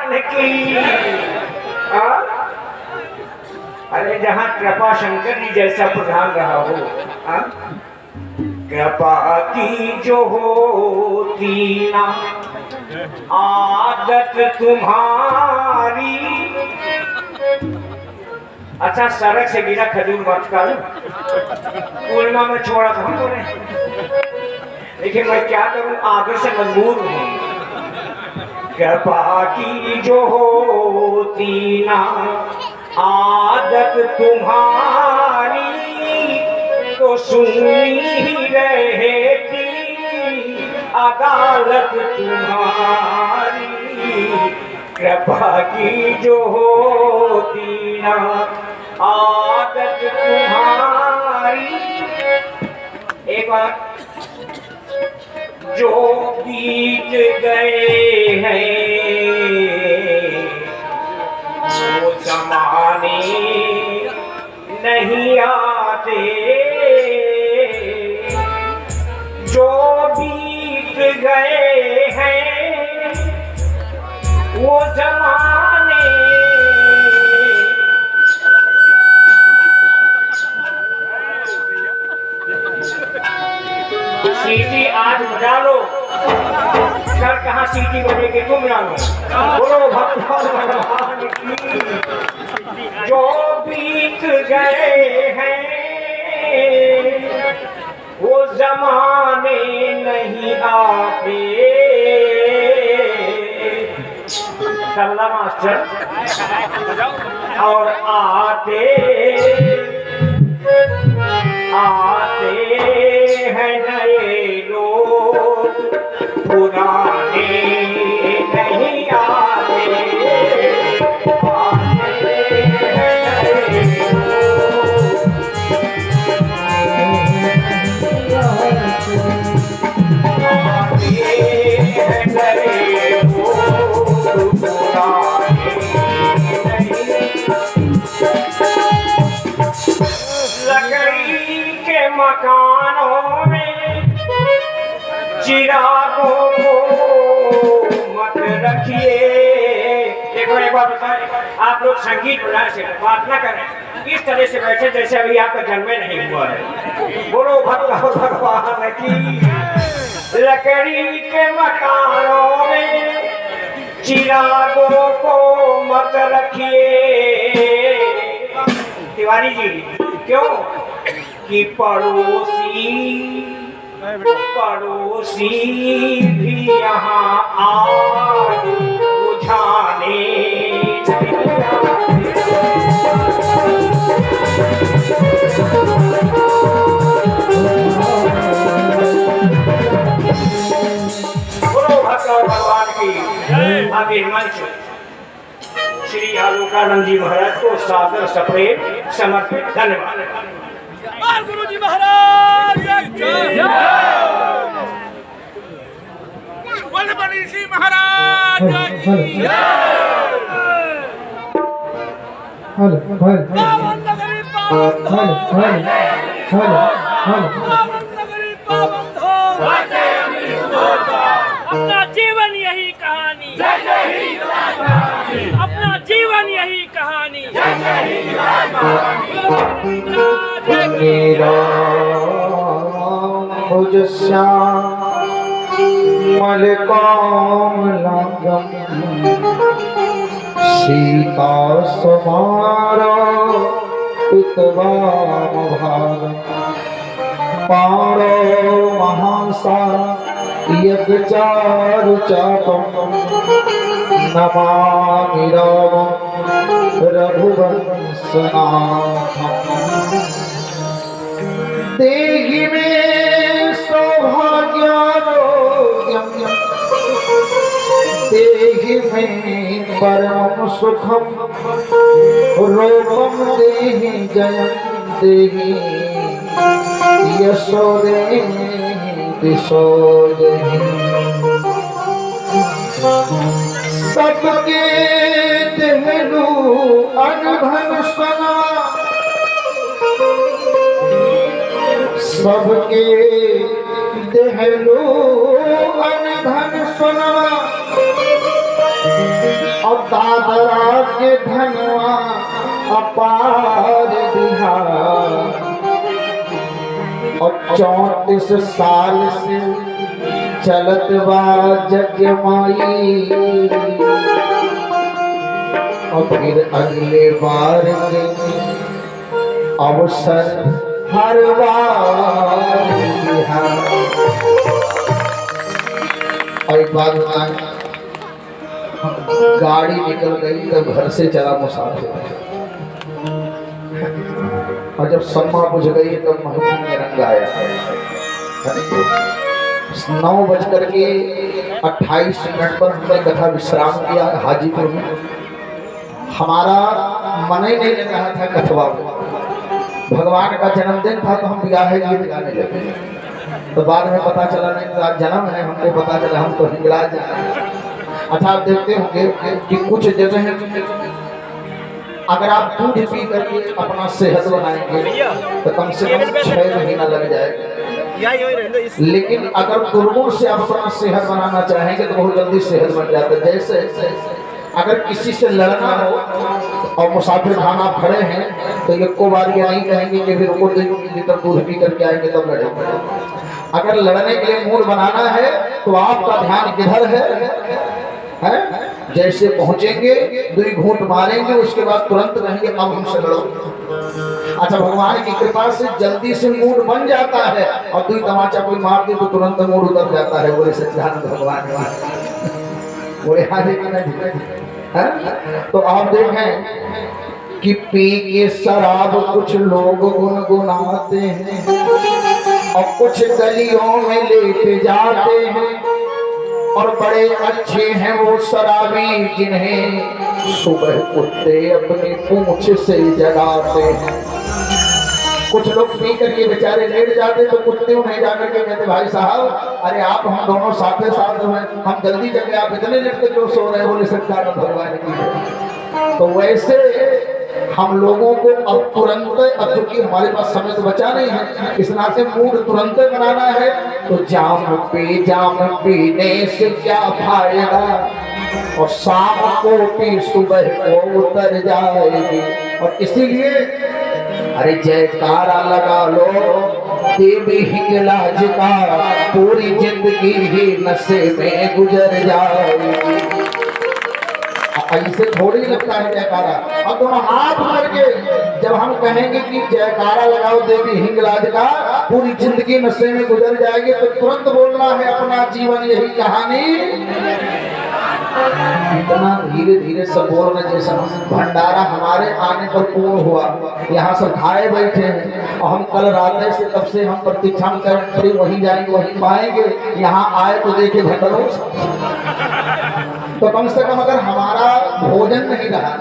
भगवान की। अरे जहाँ कृपा शंकर जी जैसा प्रधान रहा हो, कृपा की जो होती ना आदत तुम्हारी। अच्छा सड़क से गिरा खजूर मत कर, पूर्णिमा में छोड़ा था हमने, लेकिन मैं क्या करूं, आगे से मजबूर हूं। कृपा की जो होती ना आदत तुम्हारी तो सुनी रहती अदालत तुम्हारी। कृपा की जो होती ना आदत तुम्हारी। एक बार जो बीत गए हैं वो जमाने नहीं आते, जो बीत गए हैं वो जमाने। सीटी आज बजा लो, कल कहाँ सीटी बजेगी तुम जानो। बोलो भगवान की। जो बीत गए हैं वो जमाने नहीं आते। सल्ला मास्टर। और आते आते हैं नए लोग, पुराने नहीं आते। आते हैं नए लोग, आते हैं नए लोग, पुराने नहीं। लकड़ी के मकानों में चिरागों को मत रखिए। देखो एक बात बताएं, आप लोग संगीत बनाने से बात ना करें, इस तरह से बैठे जैसे अभी आपका जन्म नहीं हुआ है। बोलो भगवान की। लकड़ी के मकानों में चिरागों को मत रखिए। तिवारी जी क्यों कि पड़ोसी भी यहाँ आग बुझाने बोलो भगवान की। आगे मंच श्री आलोकानंद जी महाराज को सादर सप्रेम समर्पित। धन्यवाद। गुरु जी महाराज जय। बलबली सिंह महाराज जय। पावन नगरी पावन धाम, पावन नगरी पावन धाम। अपना जीवन यही कहानी, अपना जीवन यही कहानी। भुज श्याम मलकामलंगम सीता समारो पितवाम भागम पारो महासा यज्ञचारु चापम नमामि रामं रघुवंशनाथम्। देहि मे सौभाग्यारोग्यं, देहि मे परमं सुखं, रूपं देहि जयं देहि यशो देहि दिशो देहि। सबके देहलू अनधन सना, सबके देहलू अनधन सना। और दादरा के धनवा अपार बिहार और 34 साल से चलत बा जगमाई और फिर अगले बार के अवसर हर बार बिहार। और एक बात बताएं, गाड़ी निकल गई तब घर से चला मुसाफिर और जब सम्मा बुझ गई तब महफिल में रंग आया। 9:28 पर हमने कथा विश्राम किया हाजीपुर में। हमारा मन ही नहीं लग रहा था कथवा में। भगवान का जन्मदिन था तो हम ब्याह गीत गाने लगे। तो बाद में पता चला नहीं तो आज जन्म है, हमको पता चला हम तो हिंगलाज हैं। अच्छा आप देखते होंगे कि कुछ जगह अगर आप दूध पी करके अपना सेहत बनाएंगे तो कम से कम 6 महीना लग जाएगा। लेकिन अगर दुर्गुण से आप अपना सेहत बनाना चाहेंगे तो बहुत जल्दी सेहत बन जाता है। जैसे अगर किसी से लड़ना हो और मुसाफिर खाना आप खड़े हैं तो एक को बार ये नहीं कहेंगे कि फिर रुको लीटर दूध पी करके आएंगे तब लड़ेंगे। अगर लड़ने के लिए मूड बनाना है तो आपका ध्यान किधर है? जैसे पहुंचेंगे 2 घूंट मारेंगे उसके बाद तुरंत कहेंगे अब हमसे लड़ो। अच्छा भगवान की कृपा से जल्दी से मूड बन जाता है और 2 तमाचा कोई मार दे तो तुरंत मूड उतर जाता है। बोले सच्चिदानंद भगवान बोले हाजी नहीं। तो आप देखें कि पी के शराब कुछ लोग गुनगुनाते हैं और कुछ गलियों में लेके जाते हैं और बड़े अच्छे हैं वो शराबी जिन्हें सुबह कुत्ते अपनी पूंछ से जगाते हैं। कुछ लोग पी करके बेचारे लेट जाते तो कुत्ते उन्हें जाकर के कहते भाई साहब अरे आप हम दोनों साथ में हम जल्दी जगे, आप इतने लेट तक क्यों सो रहे? बोले सच्चिदानंद भगवान की। तो वैसे हम लोगों को अब तुरंत, अब चूंकि हमारे पास समय तो बचा नहीं है, इस नाते मूड तुरंत बनाना है तो जाम पीने से क्या फायदा और शाम को पी सुबह को उतर जाएगी। और इसीलिए अरे जयकारा लगा लो देवी हिंगलाज का, पूरी जिंदगी ही नशे में गुजर जाएगी। ऐसे थोड़ी लगता है जयकारा। अब दोनों हाथ करके जब हम कहेंगे कि जयकारा लगाओ देवी हिंगलाज का, पूरी जिंदगी नशे में गुजर जाएगी, तो तुरंत बोलना है अपना जीवन यही कहानी। इतना धीरे धीरे सब बोल रहे जैसा भंडारा हमारे आने पर पूर्ण हुआ। यहाँ सब खाए बैठे हैं और हम कल रात से तब से हम प्रतीक्षा कर वहीं जाएंगे वहीं पाएंगे। यहाँ आए तो देखे भंडारों तो कम से कम अगर हमारा भोजन नहीं रहा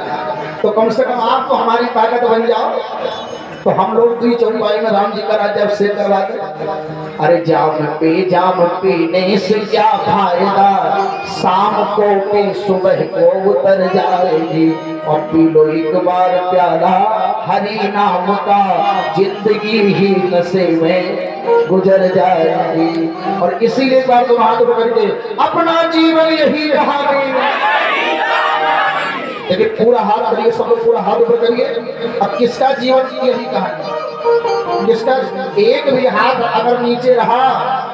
तो कम से कम आप तो हमारी ताकत बन जाओ। तो हम लोग 2 चौपाई में राम जी का राज्य अभिषेक करवाते। अरे जाम पीने से क्या फायदा, शाम को पी सुबह को उतर जाएगी। और पी लो एक बार प्याला हरि नाम का, जिंदगी ही नशे में गुजर जाएगी। और इसीलिए बार तुम हाथ पकड़ के अपना जीवन यही कहानी। लेकिन पूरा हाथ करिए, सब लोग पूरा हाथ ऊपर करिए। अब किसका जीवन की यही कहानी? किसका एक भी हाथ अगर नीचे रहा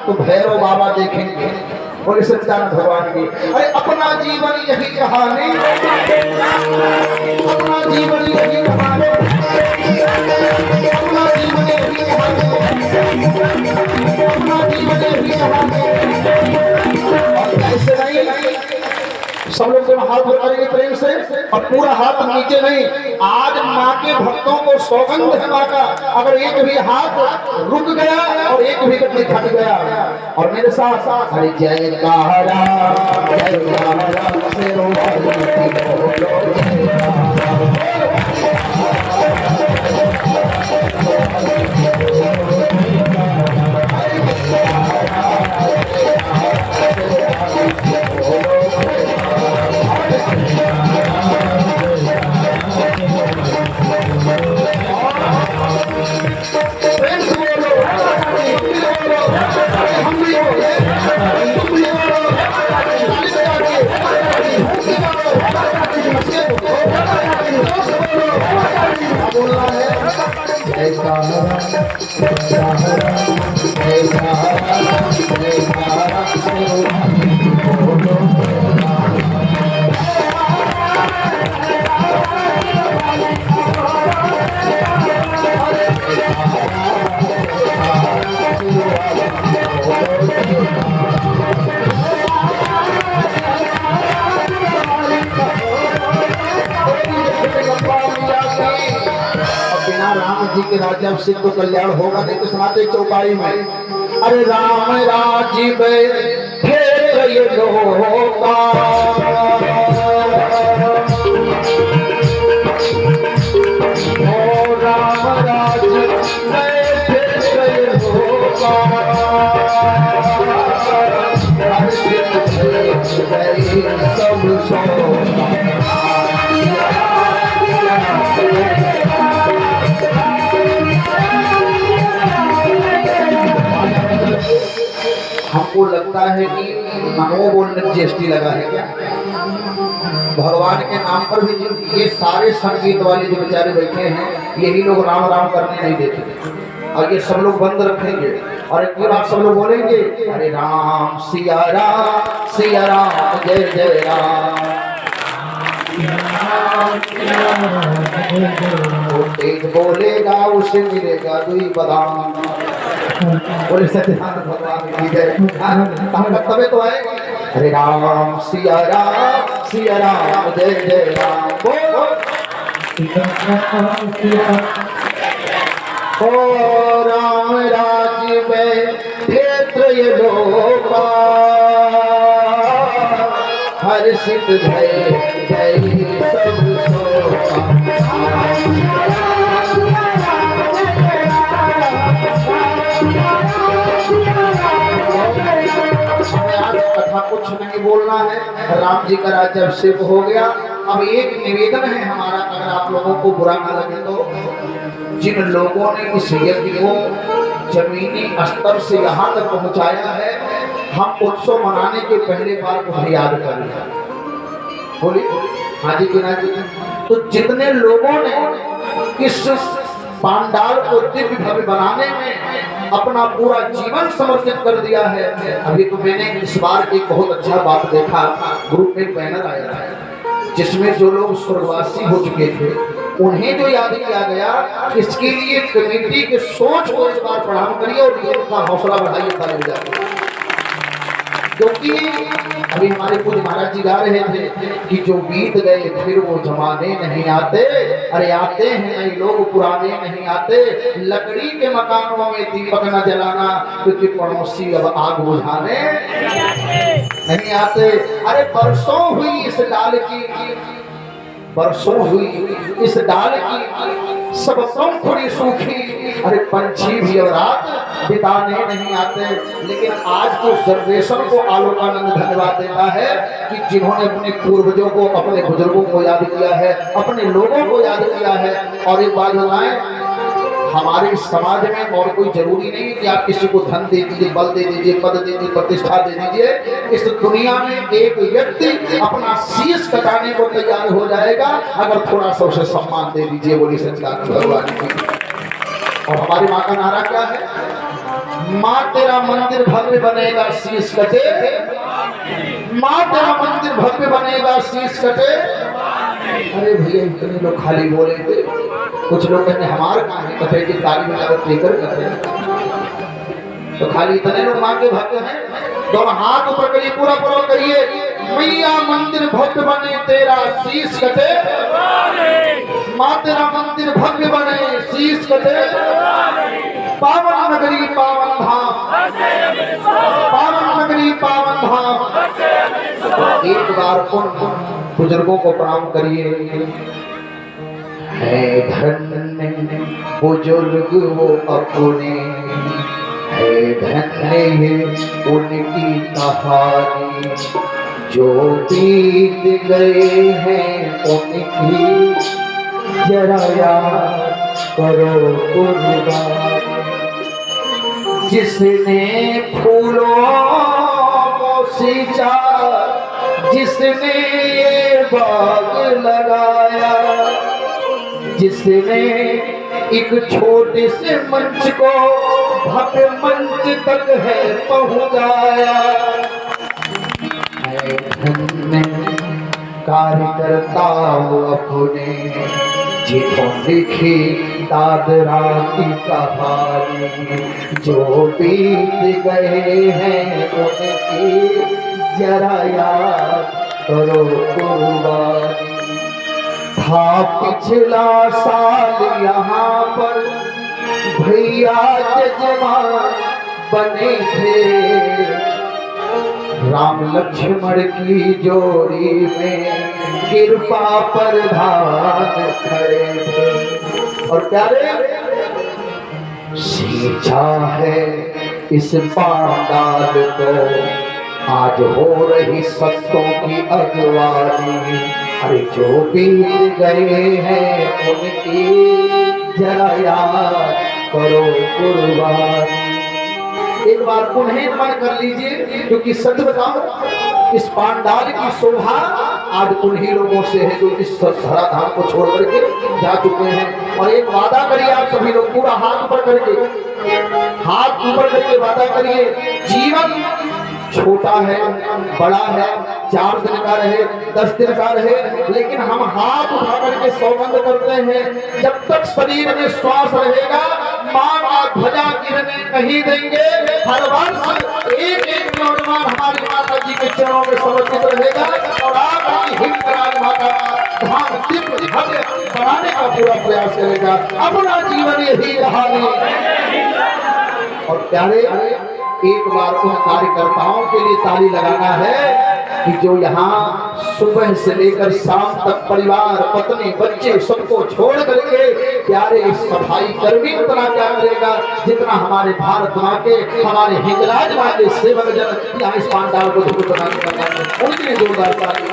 तो भैरव बाबा देखेंगे। बोले सच्चिदानंद भगवान की। अरे अपना जीवन यही कहानी, अपना जीवन यही कहानी, अपना जीवन यही कहानी, अपना जीवन यही कहानी। और ऐसे नहीं, सब लोग दोनों हाथ करेंगे प्रेम से और पूरा हाथ नीचे नहीं। आज माँ के भक्तों को सौगंध है माँ का, अगर एक भी हाथ रुक गया और एक भी गति घट गया। और मेरे साथ अरे जयकारा जयकारा से जय सहारा सहारा जय सहारा जय सहारा बिना राम जी के राज्य अभिषेक तो कल्याण होगा नहीं। तो सुनाते चौपाई में, अरे राम राजीव फेर ये लोका, ओ राम राजीव फेर ये लोका, सब हमको लगता है कि नमो बोलने में जीएसटी लगा है क्या? भगवान के नाम पर भी ये सारे संगीत वाले जो बेचारे बैठे हैं यही लोग राम राम करने नहीं देते, और ये सब लोग बंद रखेंगे और एक बार सब लोग बोलेंगे अरे राम सिया राम जय जय राम। वो तेज बोलेगा उसे मिलेगा दुई बदाम। बोले सत्यनारायण भगवान की जय। तबे तो आएगा अरे राम सिया राम जय जय राम। ओ राम राज्य में क्षेत्र ये लोका, हर सिद्ध भय जय सब सोका। कथा कुछ नहीं बोलना है, राम जी का राज्य अभिषेक हो गया। अब एक निवेदन है हमारा, अगर आप लोगों को बुरा ना लगे तो, जिन लोगों ने इस यज्ञ को जमीनी स्तर से यहाँ तक पहुँचाया है, हम उत्सव मनाने के पहले बार को याद कर लिया। बोलिए हाँ जी कि ना जी। तो जितने लोगों ने इस पांडाल को दिव्य भव्य बनाने में अपना पूरा जीवन समर्पित कर दिया है। अभी तो मैंने इस बार एक बहुत अच्छा बात देखा, ग्रुप में बैनर आया था जिसमें जो लोग स्वर्गवासी हो चुके थे उन्हें जो याद किया गया। इसके लिए कमेटी के सोच को इस बार प्रणाम करिए और ये उनका हौसला बढ़ाइए ताली बजाइए। क्योंकि अभी हमारे पूज्य महाराज जी गा रहे थे कि जो बीत गए फिर वो जमाने नहीं आते। अरे आते हैं नए लोग पुराने नहीं आते, लकड़ी के मकानों में दीपक न जलाना क्योंकि पड़ोसी अब आग बुझाने नहीं आते। अरे बरसों हुई इस डाल की, बरसों हुई इस डाल की, सब थोड़ी सूखी। अरे पंछी भी और रात बिताने नहीं आते। लेकिन आज तो जनरेशन को आलोकानंद धन्यवाद देता है कि जिन्होंने अपने पूर्वजों को, अपने बुजुर्गों को याद किया है, अपने लोगों को याद किया है। और एक बात बताएं, हमारे समाज में और कोई जरूरी नहीं कि आप किसी को धन दे दीजिए, बल दे दीजिए, पद दे दीजिए, प्रतिष्ठा दे दीजिए। इस दुनिया में एक व्यक्ति अपना शीश कटाने को तैयार हो जाएगा अगर थोड़ा सा उसे सम्मान दे दीजिए। बोली सच्चाई भगवान की। और हमारी माँ का नारा क्या है? माँ तेरा मंदिर भव्य बनेगा शीश कटे, माँ तेरा मंदिर भव्य बनेगा शीश कटे। अरे भैया इतने लोग खाली बोले थे, कुछ लोग कहते हमारे कहाँ है कथे की ताली में लागत लेकर कथे। तो खाली इतने लोग माँ के भक्त हैं। दोनों हाथ ऊपर करिए, पूरा पूरा करिए। मैया मंदिर भव्य बने तेरा शीश कटे, माँ तेरा मंदिर भव्य बने शीश कटे। पावन नगरी पावन धाम, पावन नगरी पावन धाम। एक बार उन बुजुर्गों को प्रणाम करिए। है धन्य बुजुर्ग वो अपने, है धन्य उनकी कहानी, जो बीत गए हैं उनकी जरा याद करो कुर्बानी। जिसने फूलों को सींचा, जिसने बाग लगाया, जिसने एक छोटे से मंच को भव्य मंच तक है पहुंचाया। है धन्य कार्यकर्ताओं अपने जिन्हों लिखी दादरा की कहानी, जो बीत गए हैं उनकी जरा याद करो कुर्बानी। था पिछला साल यहाँ पर भैया जजमान बने थे, राम लक्ष्मण की जोड़ी में कृपा प्रधान खड़े थे। और प्यारे सींचा है इस पांडाल को आज हो रही संतों की अगवानी। अरे जो बीत गए हैं उनकी जरा याद करो कुर्बानी। एक बार पुनः मन कर लीजिए, क्योंकि सच बताओ इस पांडाल की शोभा आज उन्हीं लोगों से है जो इस धरा धाम को छोड़ करके जा चुके हैं। और एक वादा करिए आप सभी लोग, पूरा हाथ ऊपर करके, हाथ ऊपर करके वादा करिए, जीवन छोटा है बड़ा है, 4 दिन का रहे 10 दिन का रहे, लेकिन हम हाथ उठा करके सौगंध करते हैं जब तक शरीर में श्वास रहेगा मां का ध्वजा गिरने नहीं देंगे। हर वर्ष एक नौजवान हमारी माता जी के चरणों में समर्पित रहेगा और आपकी हिंदराज माता का धाम दिव्य भव्य बनाने का पूरा प्रयास करेगा। अपना जीवन यही रहा नहीं। और प्यारे एक बार उन कार्यकर्ताओं के लिए ताली लगाना है कि जो यहाँ सुबह से लेकर शाम तक परिवार पत्नी बच्चे सबको छोड़ करके प्यारे सफाई कर्मी उतना क्या करेगा जितना हमारे भारत माँ के हमारे हिंगलाज माँ के सेवक जन यहाँ इस पांडाल को उनके लिए जोरदार ताली।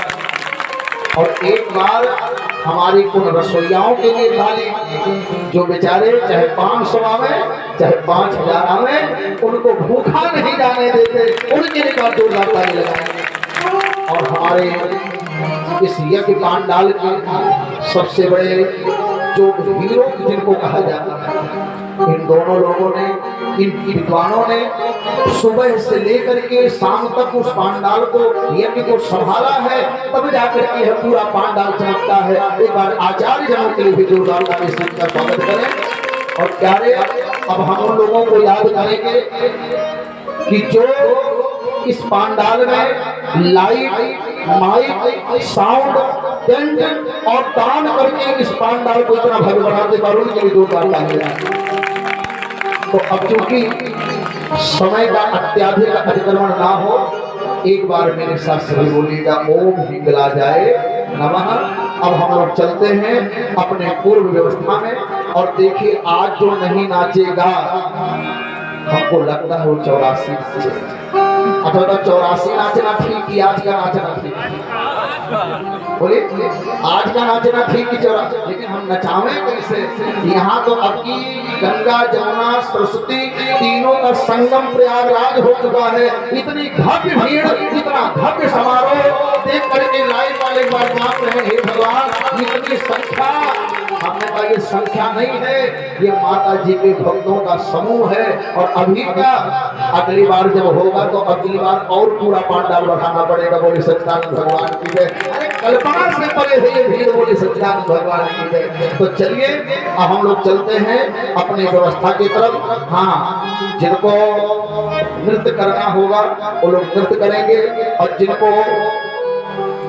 और एक बार हमारी उन रसोइयाओं के लिए ताली जो बेचारे चाहे 500 आवे चाहे 5000 आवे उनको भूखा नहीं जाने देते, उनके लिए जोरदार ताली लगाएंगे। और हमारे इस यज्ञ पांडाल के सबसे बड़े जो हीरो जिनको कहा जाता है, इन दोनों लोगों ने, इन विद्वानों ने सुबह से लेकर के शाम तक उस पांडाल को यज्ञ को संभाला है, तब जाकर के यह पूरा पांडाल चमकता है। एक बार आचार्य जनों के लिए भी जोरदार ताली से इनका स्वागत करें। और प्यारे अब हम उन लोगों को याद करेंगे कि जो इस पांडाल में लाइट माइक साउंड टेंट और दान करके इस पांडाल को इतना भव्य बनाते करुण के लिए जोरदार ताली। तो अब चूंकि समय का अत्याधिक अतिक्रमण ना हो, एक बार मेरे साथ सभी बोलिएगा ओम हिंगलाजाय नमः। अब हम लोग चलते हैं अपने पूर्व व्यवस्था में। और देखिए आज जो नहीं नाचेगा हमको लगता है वो 84 नाचेगा। अच्छा तो 84 नाचना ठीक कि आज का नाचना ठीक? बोले आज का नाचना ठीक कि 84? लेकिन हम नचावे कैसे? यहाँ तो अब की गंगा जमुना सरस्वती तीनों का संगम प्रयागराज हो चुका है। इतनी भव्य भीड़, इतना भव्य समारोह देख करके लाइन वाले बार बात रहे, हे भगवान इतनी संख्या, हमने कहा ये संख्या नहीं है, ये माता जी के भक्तों का समूह है। और अभी का अगली बार जब होगा तो अगली बार और पूरा पांडाल बढ़ाना पड़ेगा। बोले सच्चिदानंद भगवान की जय। अरे कल्पना से परे है ये भीड़, बोले सच्चिदानंद भगवान की जय। तो चलिए अब हम लोग चलते हैं अपनी व्यवस्था की तरफ। हाँ, जिनको नृत्य करना होगा वो लोग नृत्य करेंगे और जिनको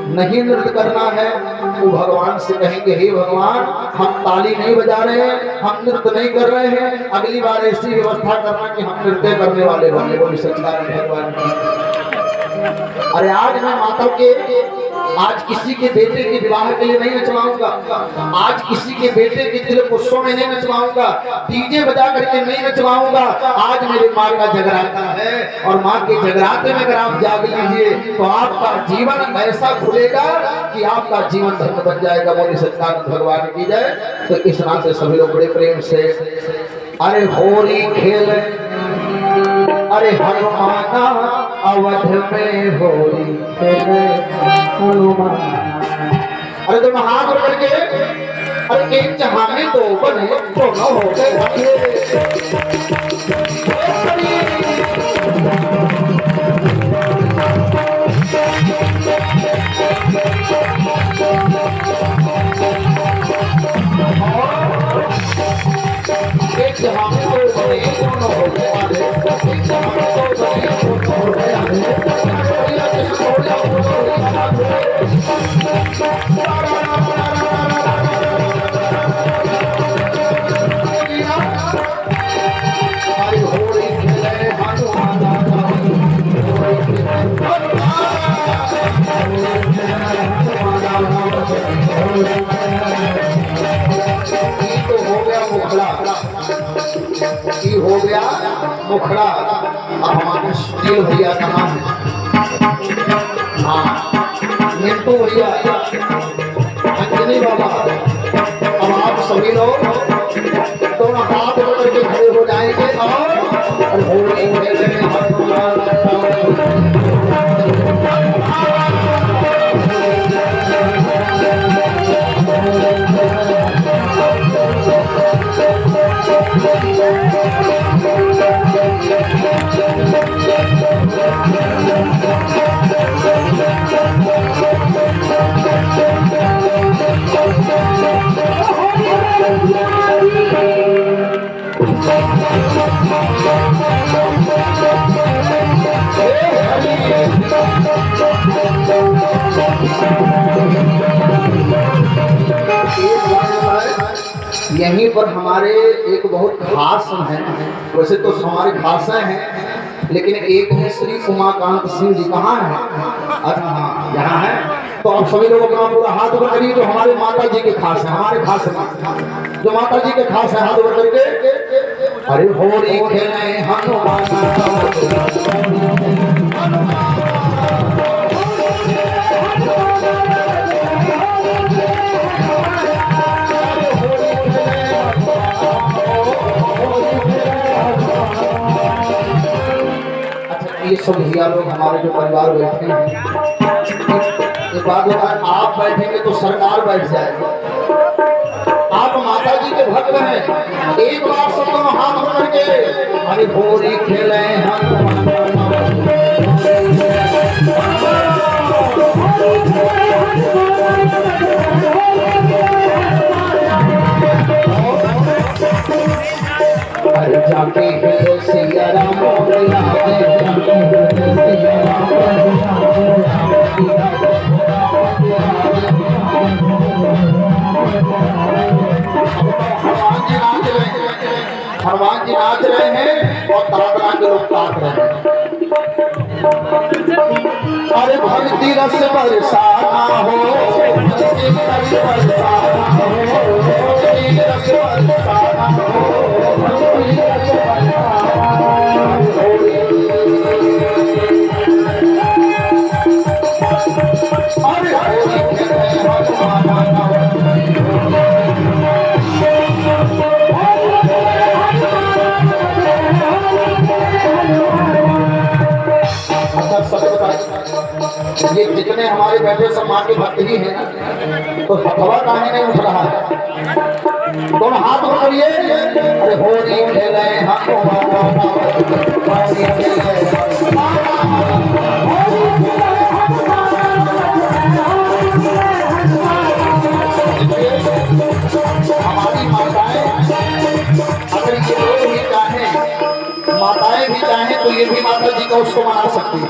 नहीं नृत्य करना है वो भगवान से कहेंगे हे भगवान हम ताली नहीं बजा रहे हैं, हम नृत्य नहीं कर रहे हैं, अगली बार ऐसी व्यवस्था करना कि हम नृत्य करने वाले बने। बोले सच्चिदानंद भगवान की। अरे आज मैं माता के आज किसी के बेटे के विवाह के लिए नहीं नचवाऊंगा, आज किसी के बेटे के तिलक उत्सव में नहीं नचवाऊंगा, डीजे बजा करके नहीं नचवाऊंगा। आज मेरी माँ का जगराता है और माँ के जगराते में अगर आप जाग लीजिए तो आपका जीवन ऐसा खुलेगा कि आपका जीवन धन्य बन जाएगा। बोले सच्चिदानंद भगवान की जय। तो इस नाम से सभी लोग बड़े प्रेम से अरे होली खेल, अरे हनुमाना अवध में होली खेल हनुमान। अरे तो हाथ करके अरे एक जहां में दो बने तो न हो गए। एक जहां में दो बने तो न हो गए। एक जहां में दो बने तो न हो गए। हो गया मुखड़ा। अब हमारे सुनील भैया कहाँ है? हाँ मिंटू भैया, अंजनी बाबा, अब आप सभी लोग दोनों हाथ पकड़ के खड़े हो जाएंगे और होली खेलने यहीं पर हमारे एक बहुत खास है। वैसे तो हमारे खासा हैं, लेकिन एक है श्री उमाकांत सिंह जी। कहाँ है? अच्छा हाँ यहाँ है। तो आप सभी लोग अपना पूरा हाथ ऊपर करिए। जो हमारे माता जी के खास है, हमारे खास है, जो माता जी के खास है, हाथ ऊपर करके अरे होली खेले हनुमान। ये सब भैया लोग हमारे जो परिवार बैठे हैं, एक बात होता है, आप बैठेंगे तो सरकार बैठ जाएगी। आप माता जी के भक्त हैं, एक बार सब दोनों हाथ पकड़ के अरे होली खेले अरे जाके सिया राम हनुमान जी नाच रहे हैं और तरह तरह के लोग ताक रहे हैं। अरे भक्ति रस बरसाना हो, भक्ति रस बरसाना हो, भक्ति रस बरसाना हो, भक्ति रस बरसाना हो। अरे होली खेले हनुमान। ये जितने हमारे बैठे सब मां के भक्त ही हैं, तो हवा काहे नहीं उठ रहा है? दोनों हाथ उठाइए। अरे होली खेले हमारी माताएं, अगर ये लोग भी चाहें, माताएं भी चाहें तो ये भी माता जी का उसको मना सकती है,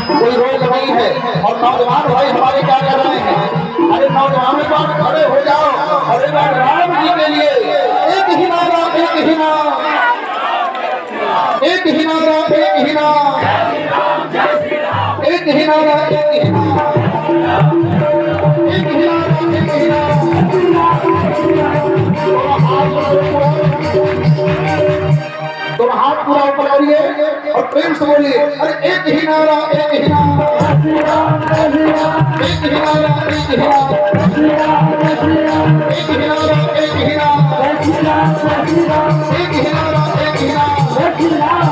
कोई रोक नहीं है। और नौजवान भाई हमारे क्या कर रहे हैं? अरे नौजवान खड़े हो जाओ। अरे राम जी के लिए एक ही नारा, एक ही नारा, एक ही नारा, एक ही नारा, एक ही नारा, एक ही नारा, एक ही नारा, एक ही तो हाथ पूरा ऊपर करिए और प्रेम से बोलिए। अरे एक ही नारा, एक ही नारा, एक ही नारा, एक ही नारा, एक ही नारा, एक ही नारा, एक ही नारा,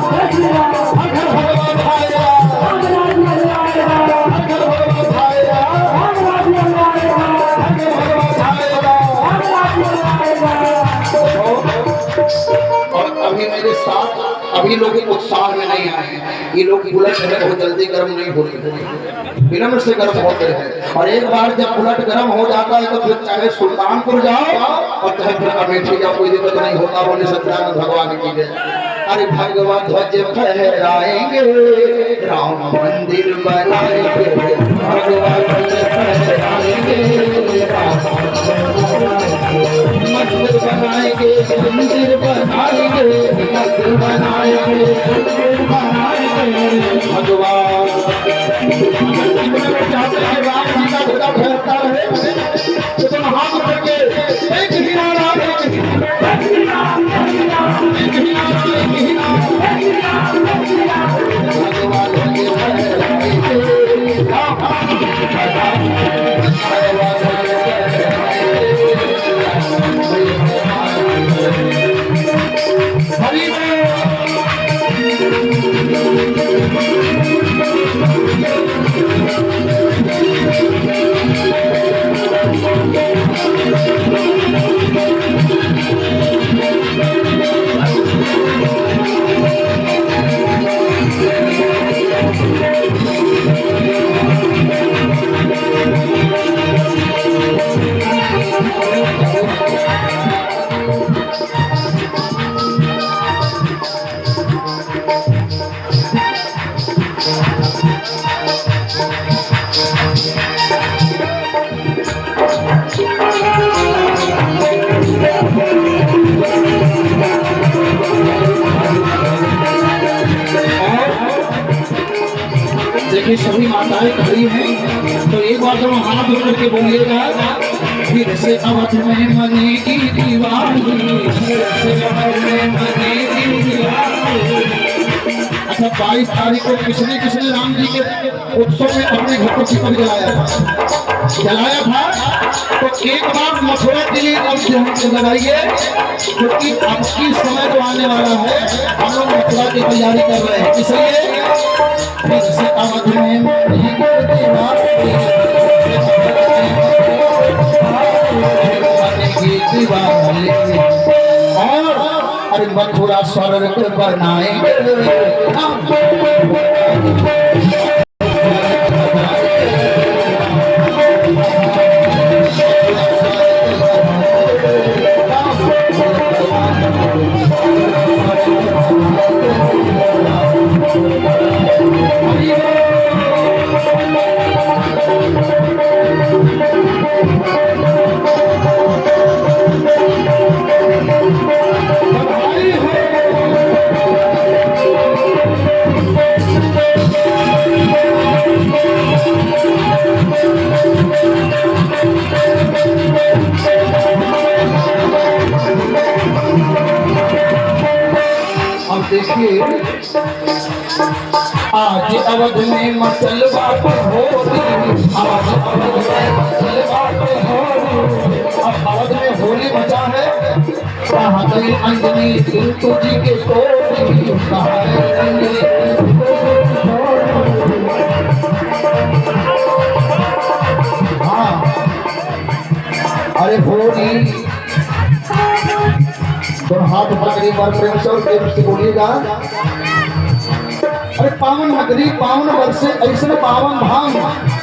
एक ही नारा। अगर भगवान आएगा, अगर भगवान आएगा, अगर भगवान आएगा, अगर भगवान आएगा, अभी लोग उत्साह में नहीं आए हैं। ये लोग बुलेट है बहुत जल्दी गर्म नहीं होते, विलम्ब से गर्म होते हैं। और एक बार जब बुलेट गर्म हो जाता है तो फिर चाहे सुल्तानपुर जाओ और चाहे फिर अमेठी जाओ, कोई दिक्कत नहीं होता। बोले सत्यानंद भगवान की जय। अरे भगवान ध्वज फहराएंगे, राम मंदिर बनाएंगे, भगवान ध्वज फहराएंगे, मंदिर बनाएंगे, मंदिर बनाएंगे, मंदिर बनाएंगे, मंदिर बनाएंगे। भगवान चाहते हैं राम जी का ध्वजा फहरता रहे, तो तुम हाथ करके एक ही नारा, एक ही नारा, एक ही नारा, एक ही नारा, भगवान ध्वज फहराएंगे, हरि देखिए सभी माताएं खड़ी हैं, तो एक बार जब हाथ जोड़ करके बोलिएगा, फिर से अवध में मनेगी दिवाली, फिर से अवध में मनेगी दिवाली। अच्छा 22 तारीख को किसने किसने राम जी के उत्सव में अपने घर को दीपक जलाया था? तो एक बार मथुरा के लिए अब ध्यान से लगाइए, क्योंकि अब की समय जो आने वाला है हम लोग मथुरा की तैयारी कर रहे हैं। इसलिए फिर से अवध में मनेगी दिवाली, और अरे मथुरा स्वर्ग बनाएंगे। देखिए आज अवध में मसलवा पे होली, आज अवध में मसलवा पे होली, अब अवध में होली मचा है। कहाँ गई अंजनी सिंधु जी के टोली, कहाँ गई अंजनी हाँ अरे होली तो हाथ पकड़ी बार प्रेम से और प्रेम से बोलिएगा। अरे पावन नगरी पावन वर्षे ऐसे पावन धाम,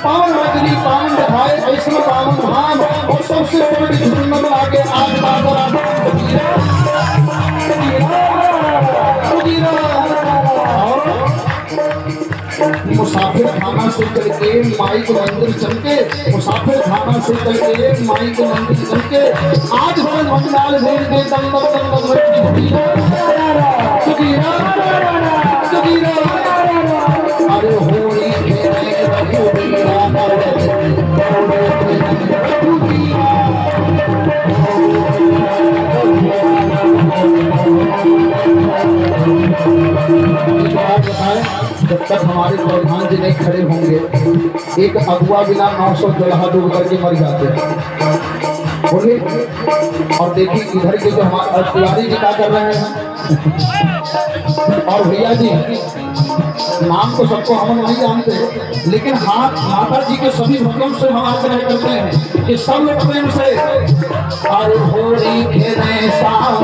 पावन नगरी पावन दिखाए ऐसे पावन धाम, और सबसे बड़ी झुमर आगे आज मुसाफिर खाना से चल के माई के मंदिर चल के, मुसाफिर खाना से चल के माई के मंदिर चल के, आज भगवान मंडाल भेज के दम अरे होली जब तक हमारे प्रधान जी नहीं खड़े होंगे, एक अगुआ बिना 900 दुल्हा डूब करके मर जाते हैं। बोलिए, और देखिए इधर के जो हमारे तिवारी जी क्या कर रहे हैं, और भैया जी नाम तो सबको हम नहीं जानते, लेकिन हाँ माता जी के सभी भक्तों से हम आग्रह करते हैं कि सब लोग प्रेम से और होली खेले सावन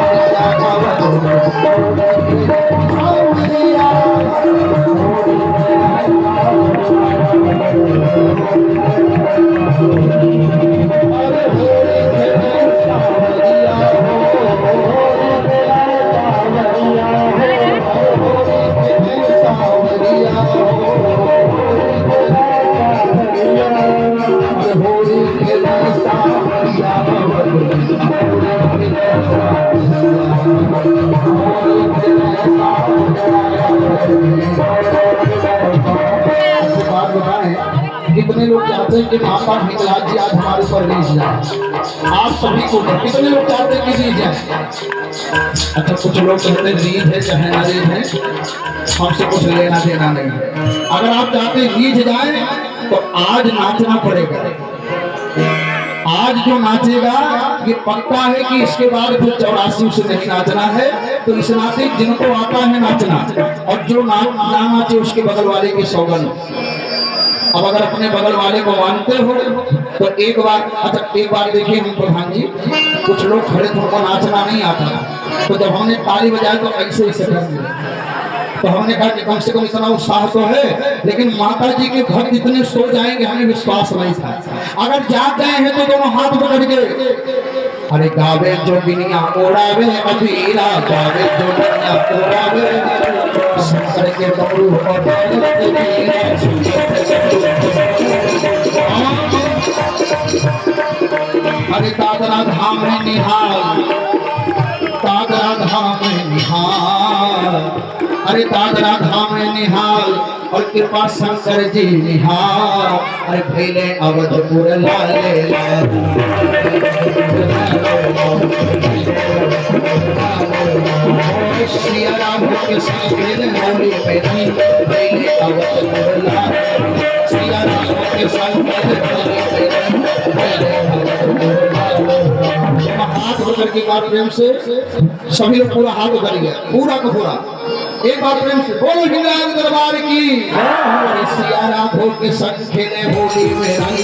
चाहते हैं कि माता हिंगलाज जी आज हमारे ऊपर रीझ जाए। आप सभी को कितने लोग चाहते हैं कि रीझ जाए? अच्छा, कुछ लोग कहते हैं रीझ है चाहे ना रीझ है, हमसे कुछ लेना देना नहीं है। अगर आप चाहते हैं रीझ जाए तो आज नाचना पड़ेगा। आज जो नाचेगा ये पक्का है कि इसके बाद फिर 84 से नहीं नाचना है। तो इस नाते जिनको आता है नाचना और जो ना नाचे उसके बगल वाले की सौगंध। अब अगर अपने बगल वाले को मानते हो तो एक बार, अच्छा एक बार देखिए हम प्रधान जी, कुछ लोग खड़े थे उनको नाचना नहीं आता, तो जब हमने ताली बजाई तो ऐसे ही कर दिया। तो हमने कहा कि कम से कम इतना उत्साह तो है, लेकिन माता जी के भक्त इतने सो जाएंगे हमें विश्वास नहीं था। अगर जाग गए हैं तो दोनों हाथ पकड़ के अरे गावे जो बिनिया ओढ़ावे अबीरा, गावे जो बिनिया ओढ़ावे शंकर के डमरू और अरे दादरा धाम में निहाल, दादरा धाम में निहाल, अरे दादरा धाम में निहाल और कृपा शंकर जी निहाल। अरे फैले अवधपुर लाले सिया राम के संग खेले होली पे नहीं, फैले अवधपुर लाले सिया राम के संग खेले होली पे नहीं, फैले अवधपुर लाले। हाथ होकर के बात प्रेम से सभी लोग पूरा हाथ करेंगे, पूरा का पूरा एक बार प्रेम से बोलो हिंगलाज दरबार की। सिया राघो के संग खेले होली में रंग,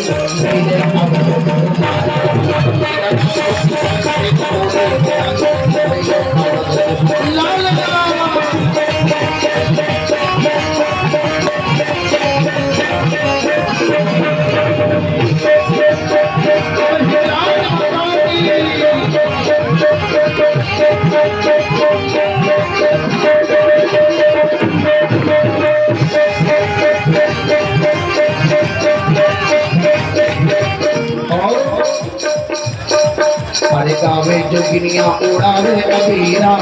अरे गावे जोगिनिया उड़ावे अबीरा,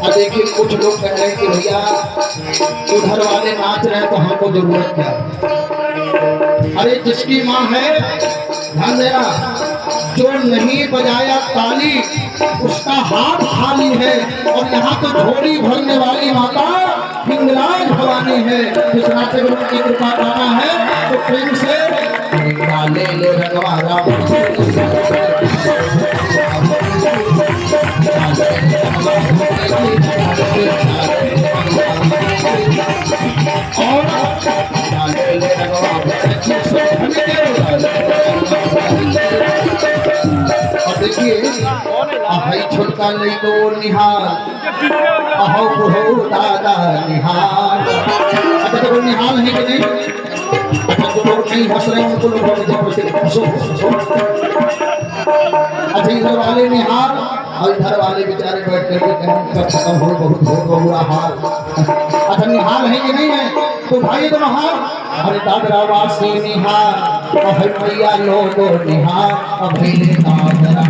देखिए कुछ लोग कह रहे हैं कि भैया उधर वाले नाच रहे हैं तो हमको जरूरत क्या है? अरे जिसकी माँ है ध्यान देना, जो नहीं बजाया ताली उसका हाथ खाली है। और यहाँ तो झोली भरने वाली माता हिंगलाज भवानी है। इस नाते में उनकी कृपा पाना है तो प्रेम से ले ले रंगवारा देखिए छोटका लइको निहाल अहो बुढ़ो दादा निहाल। अच्छा तो निहाल है कि नहीं? अच्छा जो लोग नहीं हंस रहे उनको लोग अच्छा इधर वाले निहाल और इधर वाले बेचारे बैठ करके खत्म हो बहुत बुरा हाल। अच्छा निहाल है कि नहीं है? तो भाई तो हाल अरे दादरा वासी निहाल और भैया लोगो निहाल और भैले दादरा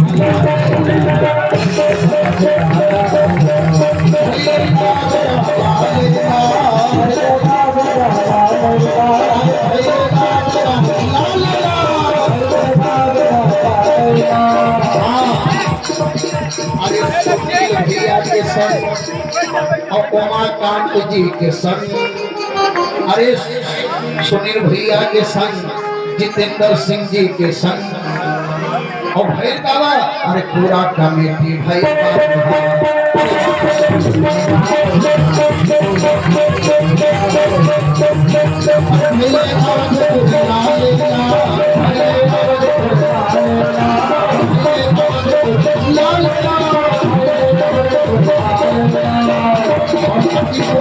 भैया के संग और उमाकांत जी के संग, अरे सुनील भैया के संग, जितेंद्र सिंह जी के संग और भाई बाबा अरे पूरा कमेटी भाई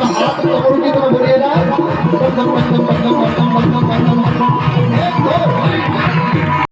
हाथ पकड़ोगे तो बोलिएगा